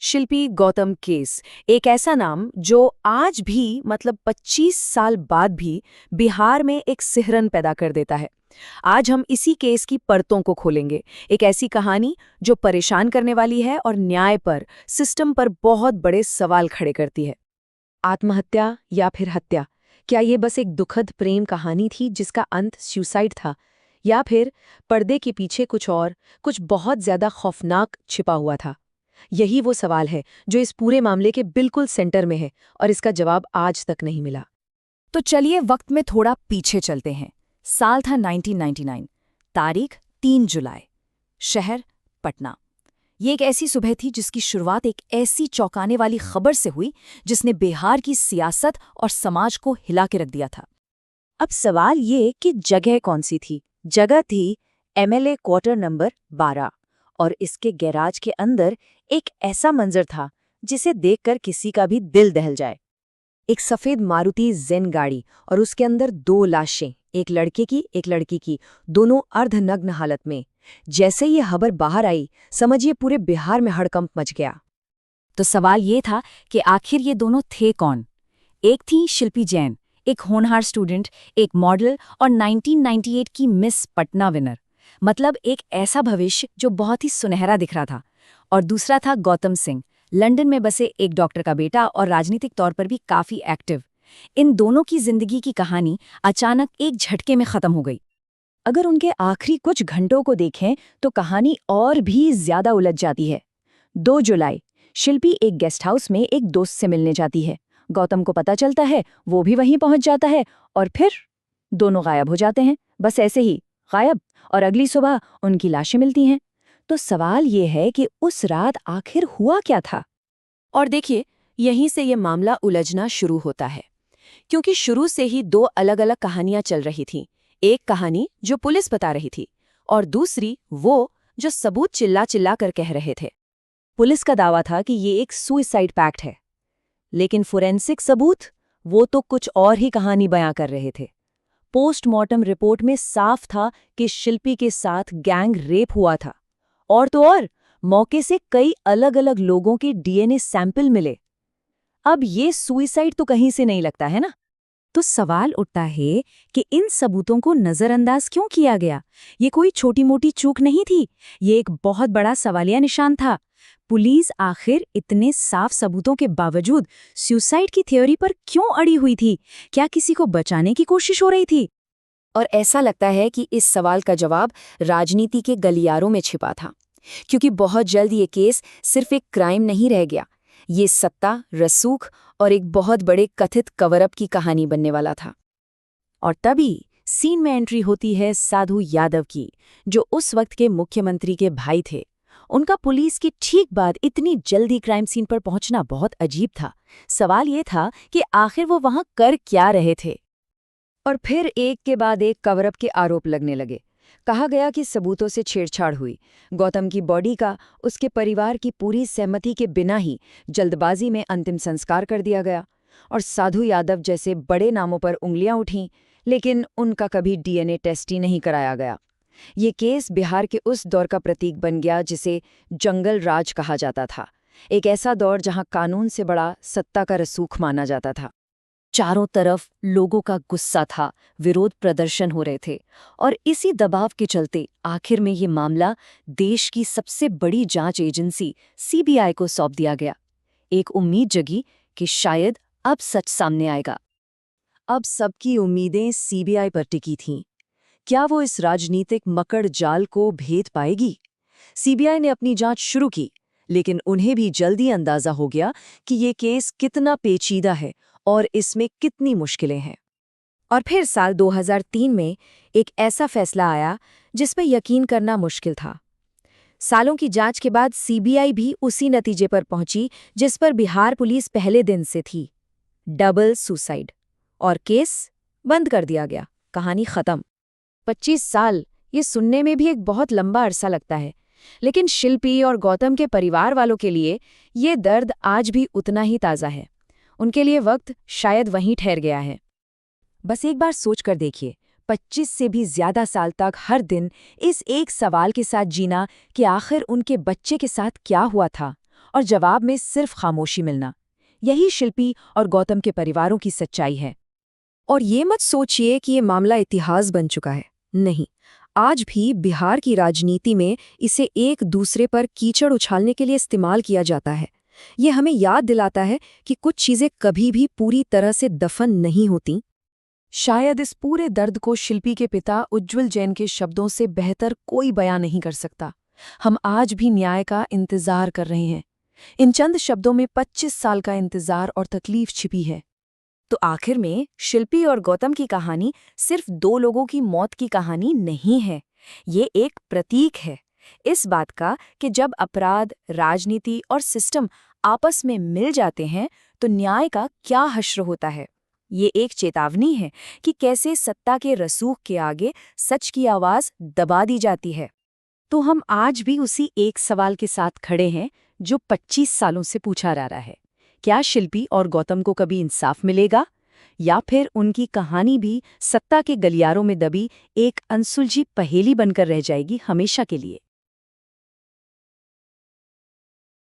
शिल्पी Gautam case, एक ऐसा नाम जो आज भी 25 साल बाद भी बिहार में एक सिहरन पैदा कर देता है। आज हम इसी केस की परतों को खोलेंगे, एक ऐसी कहानी जो परेशान करने वाली है और न्याय पर, सिस्टम पर बहुत बड़े सवाल खड़े करती है। आत्महत्या या फिर हत्या? क्या ये बस एक दुखद प्रेम कहानी थी जिसका अंत सुसाइड था, या फिर पर्दे के पीछे कुछ और, कुछ बहुत ज्यादा खौफनाक छिपा हुआ था? यही वो सवाल है जो इस पूरे मामले के बिल्कुल सेंटर में है, और इसका जवाब आज तक नहीं मिला। तो चलिए वक्त में थोड़ा पीछे चलते हैं। साल था 1999, तारीख 3 जुलाई, शहर पटना। ये एक ऐसी सुबह थी जिसकी शुरुआत एक ऐसी चौंकाने वाली खबर से हुई जिसने बिहार की सियासत और समाज को हिला के रख दिया था। अब सवाल ये कि जगह कौन सी थी? जगह थी एमएलए क्वार्टर नंबर 12, और इसके गैराज के अंदर एक ऐसा मंजर था जिसे देखकर किसी का भी दिल दहल जाए। एक सफेद मारुति जेन गाड़ी, और उसके अंदर 2 लाशें, एक लड़के की एक लड़की की, दोनों अर्धनग्न हालत में। जैसे ये खबर बाहर आई, समझिए पूरे बिहार में हड़कंप मच गया। तो सवाल ये था कि आखिर ये दोनों थे कौन? एक थी शिल्पी जैन, एक होनहार स्टूडेंट, एक मॉडल और 1998 की मिस पटना विनर, मतलब एक ऐसा भविष्य जो बहुत ही सुनहरा दिख रहा था। और दूसरा था गौतम सिंह, लंदन में बसे एक डॉक्टर का बेटा और राजनीतिक तौर पर भी काफी एक्टिव। इन दोनों की जिंदगी की कहानी अचानक एक झटके में खत्म हो गई। अगर उनके आखिरी कुछ घंटों को देखें तो कहानी और भी ज्यादा उलझ जाती है। 2 जुलाई, शिल्पी एक गेस्ट हाउस में एक दोस्त से मिलने जाती है। गौतम को पता चलता है, वो भी वहीं पहुंच जाता है, और फिर दोनों गायब हो जाते हैं। बस ऐसे ही गायब, और अगली सुबह उनकी लाशें मिलती हैं। तो सवाल ये है कि उस रात आखिर हुआ क्या था? और देखिए, यहीं से ये मामला उलझना शुरू होता है, क्योंकि शुरू से ही 2 अलग-अलग कहानियां चल रही थीं। एक कहानी जो पुलिस बता रही थी, और दूसरी वो जो सबूत चिल्ला चिल्ला कर कह रहे थे। पुलिस का दावा था कि ये एक सुसाइड पैक्ट है, लेकिन फोरेंसिक सबूत वो तो कुछ और ही कहानी बयां कर रहे थे। पोस्टमार्टम रिपोर्ट में साफ था कि शिल्पी के साथ गैंग रेप हुआ था, और तो और मौके से कई अलग-अलग लोगों के डीएनए सैंपल मिले। अब ये सुसाइड तो कहीं से नहीं लगता है ना? तो सवाल उठता है कि इन सबूतों को नजरअंदाज क्यों किया गया? ये कोई छोटी-मोटी चूक नहीं थी, ये एक बहुत बड़ा सवालिया निशान था। पुलिस आखिर इतने साफ सबूतों के बावजूद सुसाइड की थ्योरी पर क्यों अड़ी हुई थी? क्या किसी को बचाने की कोशिश हो रही थी? और ऐसा लगता है कि इस सवाल का जवाब राजनीति के गलियारों में छिपा था, क्योंकि बहुत जल्द ये केस सिर्फ एक क्राइम नहीं रह गया। ये सत्ता, रसूख और एक बहुत बड़े कथित कवरअप की कहानी बनने वाला था। और तभी सीन में एंट्री होती है साधु यादव की, जो उस वक्त के मुख्यमंत्री के भाई थे। उनका पुलिस की ठीक बाद इतनी जल्दी क्राइम सीन पर पहुंचना बहुत अजीब था। सवाल ये था कि आखिर वो वहां कर क्या रहे थे। और फिर एक के बाद एक कवरअप के आरोप लगने लगे। कहा गया कि सबूतों से छेड़छाड़ हुई, गौतम की बॉडी का उसके परिवार की पूरी सहमति के बिना ही जल्दबाजी में अंतिम संस्कार कर दिया गया, और साधु यादव जैसे बड़े नामों पर उंगलियां उठीं, लेकिन उनका कभी डीएनए टेस्ट ही नहीं कराया गया। ये केस बिहार के उस दौर का प्रतीक बन गया जिसे जंगल राज कहा जाता था, एक ऐसा दौर जहां कानून से बड़ा सत्ता का रसूख माना जाता था। चारों तरफ लोगों का गुस्सा था, विरोध प्रदर्शन हो रहे थे, और इसी दबाव के चलते आखिर में ये मामला देश की सबसे बड़ी जांच एजेंसी सीबीआई को सौंप दिया गया। एक उम्मीद जगी कि शायद अब सच सामने आएगा। अब सबकी उम्मीदें सीबीआई पर टिकी थीं। क्या वो इस राजनीतिक मकड़ जाल को भेद पाएगी? सीबीआई ने अपनी जांच शुरू की, लेकिन उन्हें भी जल्दी अंदाजा हो गया कि ये केस कितना पेचीदा है और इसमें कितनी मुश्किलें हैं। और फिर साल 2003 में एक ऐसा फैसला आया जिस पर यकीन करना मुश्किल था। सालों की जांच के बाद सीबीआई भी उसी नतीजे पर पहुंची जिस पर बिहार पुलिस पहले दिन से थी, डबल सुसाइड, और केस बंद कर दिया गया। कहानी खत्म। 25 साल, ये सुनने में भी एक बहुत लंबा अरसा लगता है, लेकिन शिल्पी और गौतम के परिवार वालों के लिए ये दर्द आज भी उतना ही ताज़ा है। उनके लिए वक्त शायद वहीं ठहर गया है। बस एक बार सोच कर देखिए, 25 से भी ज्यादा साल तक हर दिन इस एक सवाल के साथ जीना कि आखिर उनके बच्चे के साथ क्या हुआ था, और जवाब में सिर्फ खामोशी मिलना। यही शिल्पी और गौतम के परिवारों की सच्चाई है। और ये मत सोचिए कि ये मामला इतिहास बन चुका है। नहीं, आज भी बिहार की राजनीति में इसे एक दूसरे पर कीचड़ उछालने के लिए इस्तेमाल किया जाता है। ये हमें याद दिलाता है कि कुछ चीजें कभी भी पूरी तरह से दफन नहीं होती। शायद इस पूरे दर्द को शिल्पी के पिता उज्ज्वल जैन के शब्दों से बेहतर कोई बयां नहीं कर सकता। हम आज भी न्याय का इंतजार कर रहे हैं। इन चंद शब्दों में 25 साल का इंतजार और तकलीफ छिपी है। तो आखिर में शिल्पी और गौतम की कहानी सिर्फ दो लोगों की मौत की कहानी नहीं है। ये एक प्रतीक है इस बात का कि जब अपराध, राजनीति और सिस्टम आपस में मिल जाते हैं तो न्याय का क्या हश्र होता है। ये एक चेतावनी है कि कैसे सत्ता के रसूख के आगे सच की आवाज दबा दी जाती है। तो हम आज भी उसी एक सवाल के साथ खड़े हैं जो 25 सालों से पूछा जा रहा है। क्या शिल्पी और गौतम को कभी इंसाफ मिलेगा, या फिर उनकी कहानी भी सत्ता के गलियारों में दबी एक अनसुलझी पहेली बनकर रह जाएगी हमेशा के लिए।